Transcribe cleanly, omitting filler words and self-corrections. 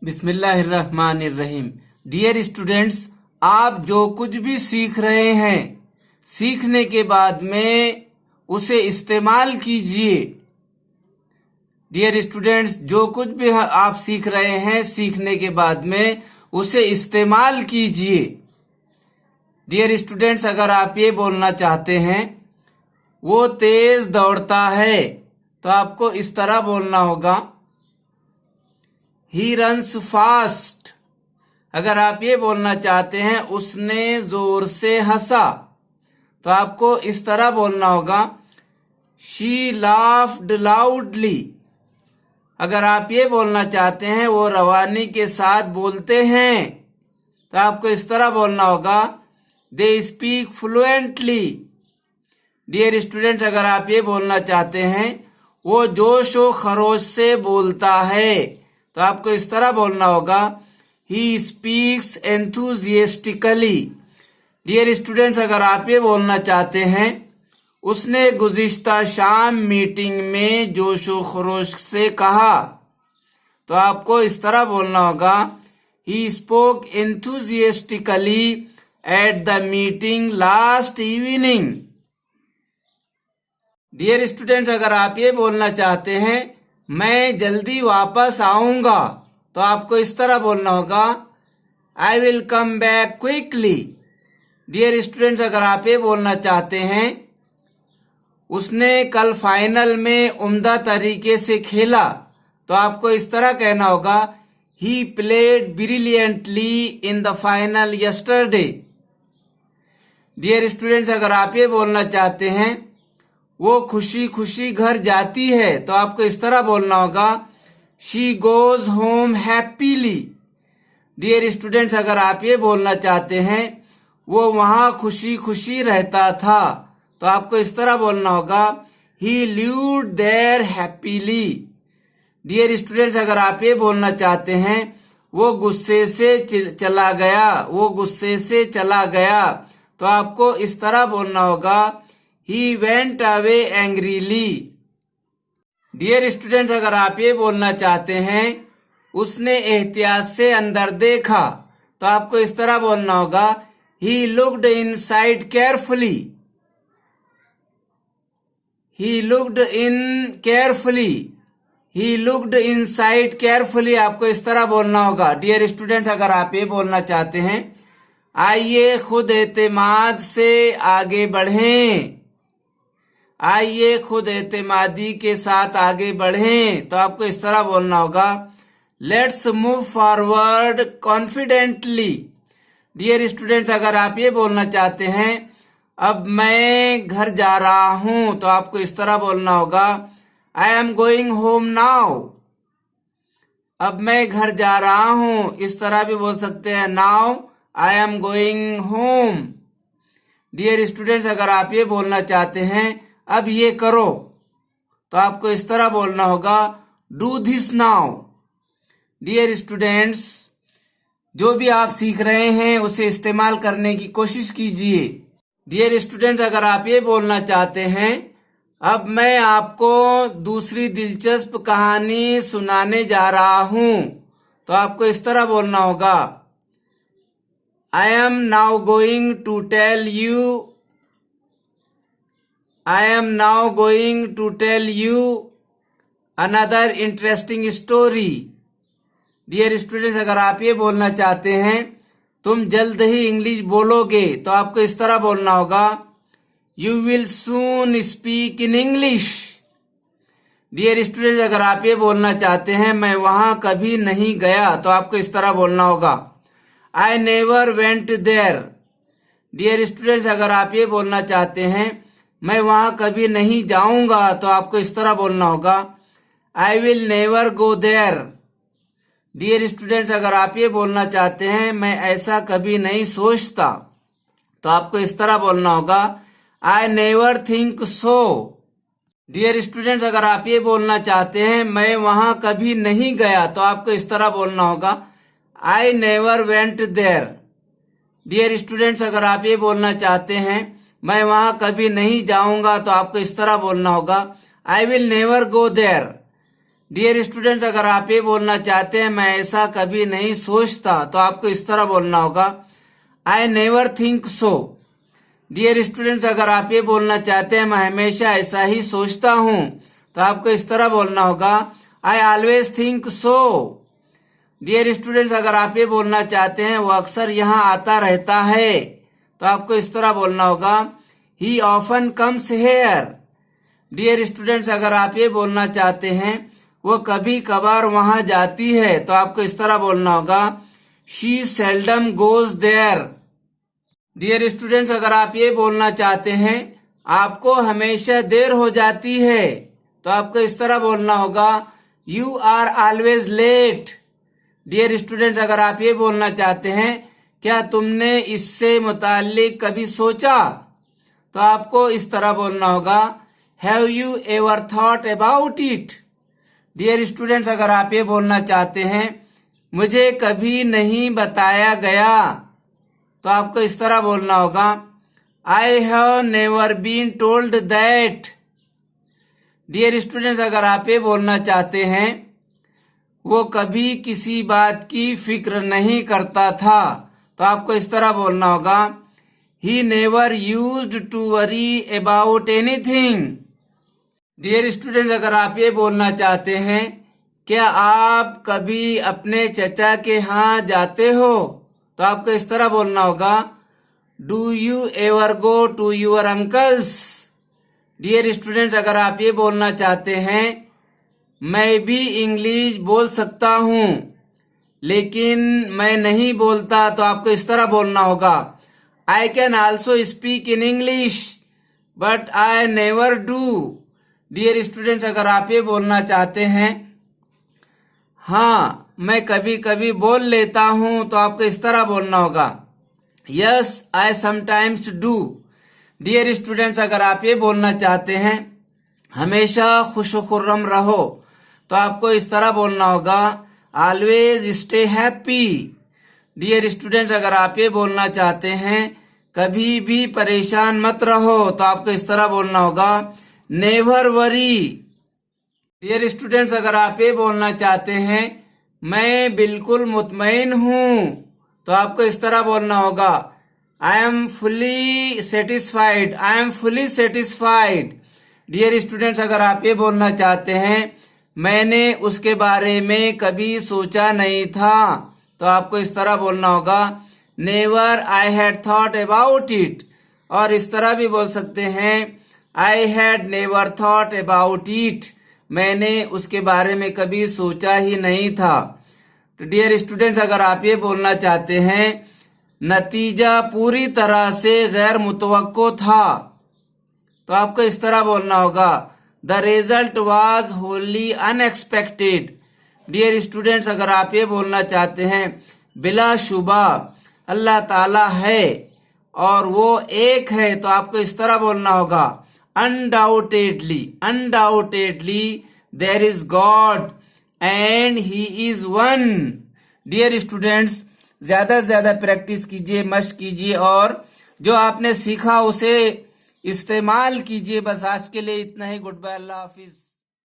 बिस्मिल्लाहिर्रहमानिर्रहीम। Dear students, आप जो कुछ भी सीख रहे हैं, सीखने के बाद में उसे इस्तेमाल कीजिए। डियर स्टूडेंट्स, जो कुछ भी आप सीख रहे हैं, सीखने के बाद में उसे इस्तेमाल कीजिए। डियर स्टूडेंट्स, अगर आप ये बोलना चाहते हैं वो तेज दौड़ता है, तो आपको इस तरह बोलना होगा, ही रन्स फास्ट। अगर आप ये बोलना चाहते हैं उसने जोर से हंसा, तो आपको इस तरह बोलना होगा, शी लाफ्ड लाउडली। अगर आप ये बोलना चाहते हैं वो रवानी के साथ बोलते हैं, तो आपको इस तरह बोलना होगा, they speak fluently. Dear student, अगर आप ये बोलना चाहते हैं वो जोश व खरोश से बोलता है, तो आपको इस तरह बोलना होगा, he speaks enthusiastically. Dear students, अगर आप ये बोलना चाहते हैं उसने गुज़िश्ता शाम मीटिंग में जोशो खरोश से कहा, तो आपको इस तरह बोलना होगा, he spoke enthusiastically at the meeting last evening. Dear students, अगर आप ये बोलना चाहते हैं मैं जल्दी वापस आऊंगा, तो आपको इस तरह बोलना होगा, I will come back quickly. Dear students, अगर आप ये बोलना चाहते हैं उसने कल फाइनल में उम्दा तरीके से खेला, तो आपको इस तरह कहना होगा, he played brilliantly in the final yesterday. Dear students, अगर आप ये बोलना चाहते हैं वो खुशी खुशी घर जाती है, तो आपको इस तरह बोलना होगा, she goes home happily. Dear students, अगर आप ये बोलना चाहते हैं वो वहां खुशी खुशी रहता था, तो आपको इस तरह बोलना होगा, he lived there happily. Dear students, अगर आप ये बोलना चाहते हैं वो गुस्से से चला गया, वो गुस्से से चला गया, तो आपको इस तरह बोलना होगा, he went away angrily. Dear students, अगर आप ये बोलना चाहते हैं उसने एहतियात से अंदर देखा, तो आपको इस तरह बोलना होगा, he looked inside carefully. He looked in carefully, he looked inside carefully, आपको इस तरह बोलना होगा। डियर स्टूडेंट, अगर आप ये बोलना चाहते हैं आइए खुद एतमाद से आगे बढ़ें, आइए खुद एतमादी के साथ आगे बढ़ें, तो आपको इस तरह बोलना होगा, let's move forward confidently. Dear students, अगर आप ये बोलना चाहते हैं अब मैं घर जा रहा हूं, तो आपको इस तरह बोलना होगा, I am going home now. अब मैं घर जा रहा हूं, इस तरह भी बोल सकते हैं, now I am going home. Dear students, अगर आप ये बोलना चाहते हैं अब ये करो, तो आपको इस तरह बोलना होगा, do this now. Dear students, जो भी आप सीख रहे हैं उसे इस्तेमाल करने की कोशिश कीजिए। डियर स्टूडेंट्स, अगर आप ये बोलना चाहते हैं अब मैं आपको दूसरी दिलचस्प कहानी सुनाने जा रहा हूं, तो आपको इस तरह बोलना होगा, I am now going to tell you, I am now going to tell you another interesting story. Dear students, अगर आप ये बोलना चाहते हैं तुम जल्द ही इंग्लिश बोलोगे, तो आपको इस तरह बोलना होगा, you will soon speak in English. Dear students, अगर आप ये बोलना चाहते हैं मैं वहां कभी नहीं गया, तो आपको इस तरह बोलना होगा, I never went there. Dear students, अगर आप ये बोलना चाहते हैं मैं वहां कभी नहीं जाऊंगा, तो आपको इस तरह बोलना होगा, I will never go there. Dear students, अगर आप ये बोलना चाहते हैं मैं ऐसा कभी नहीं सोचता, तो आपको इस तरह बोलना होगा, I never think so. Dear students, अगर आप ये बोलना चाहते हैं मैं वहां कभी नहीं गया, तो आपको इस तरह बोलना होगा, I never went there. Dear students, अगर आप ये बोलना चाहते हैं मैं वहां कभी नहीं जाऊंगा, तो आपको इस तरह बोलना होगा, I will never go there. Dear students, अगर आप ये बोलना चाहते हैं मैं ऐसा कभी नहीं सोचता, तो आपको इस तरह बोलना होगा, I never think so. Dear students, अगर आप ये बोलना चाहते हैं मैं हमेशा ऐसा ही सोचता हूं, तो आपको इस तरह बोलना होगा, I always think so. Dear students, अगर आप ये बोलना चाहते हैं वो अक्सर यहाँ आता रहता है, तो आपको इस तरह बोलना होगा, he often comes here. Dear students, अगर आप ये बोलना चाहते हैं वो कभी कभार वहां जाती है, तो आपको इस तरह बोलना होगा, she seldom goes there. Dear students, अगर आप ये बोलना चाहते हैं आपको हमेशा देर हो जाती है, तो आपको इस तरह बोलना होगा, you are always late. Dear students, अगर आप ये बोलना चाहते हैं क्या तुमने इससे मुताल्लिक कभी सोचा, तो आपको इस तरह बोलना होगा, have you ever thought about it. Dear students, अगर आप ये बोलना चाहते हैं मुझे कभी नहीं बताया गया, तो आपको इस तरह बोलना होगा, I have never been told that. Dear students, अगर आप ये बोलना चाहते हैं वो कभी किसी बात की फिक्र नहीं करता था, तो आपको इस तरह बोलना होगा, he never used to worry about anything. Dear students, अगर आप ये बोलना चाहते हैं क्या आप कभी अपने चचा के यहाँ जाते हो, तो आपको इस तरह बोलना होगा, do you ever go to your uncles. Dear students, अगर आप ये बोलना चाहते हैं मैं भी इंग्लिश बोल सकता हूँ लेकिन मैं नहीं बोलता, तो आपको इस तरह बोलना होगा, I can also speak in English but I never do. Dear students, अगर आप ये बोलना चाहते हैं हाँ मैं कभी कभी बोल लेता हूं, तो आपको इस तरह बोलना होगा, yes I sometimes do. Dear students, अगर आप ये बोलना चाहते हैं हमेशा खुश खुर्रम रहो, तो आपको इस तरह बोलना होगा, always stay happy. Dear students, अगर आप ये बोलना चाहते हैं कभी भी परेशान मत रहो, तो आपको इस तरह बोलना होगा, नेवर वरी। डियर स्टूडेंट्स, अगर आप ये बोलना चाहते हैं मैं बिल्कुल मुतमईन हूं, तो आपको इस तरह बोलना होगा, I am fully satisfied, I am fully satisfied. Dear students, अगर आप ये बोलना चाहते हैं मैंने उसके बारे में कभी सोचा नहीं था, तो आपको इस तरह बोलना होगा, never I had thought about it. और इस तरह भी बोल सकते हैं, I had never thought about it, मैंने उसके बारे में कभी सोचा ही नहीं था। तो डियर स्टूडेंट्स, अगर आप ये बोलना चाहते हैं नतीजा पूरी तरह से गैर मुतवक्को था, तो आपको इस तरह बोलना होगा, the result was wholly unexpected. Dear students, अगर आप ये बोलना चाहते हैं बिलाशुबा अल्लाह ताला है और वो एक है, तो आपको इस तरह बोलना होगा, undoubtedly, undoubtedly there is God and he is one. Dear students, ज्यादा से ज्यादा प्रैक्टिस कीजिए, मश्क कीजिए और जो आपने सीखा उसे इस्तेमाल कीजिए। बस आज के लिए इतना ही। गुड बाय, अल्लाह हाफिज।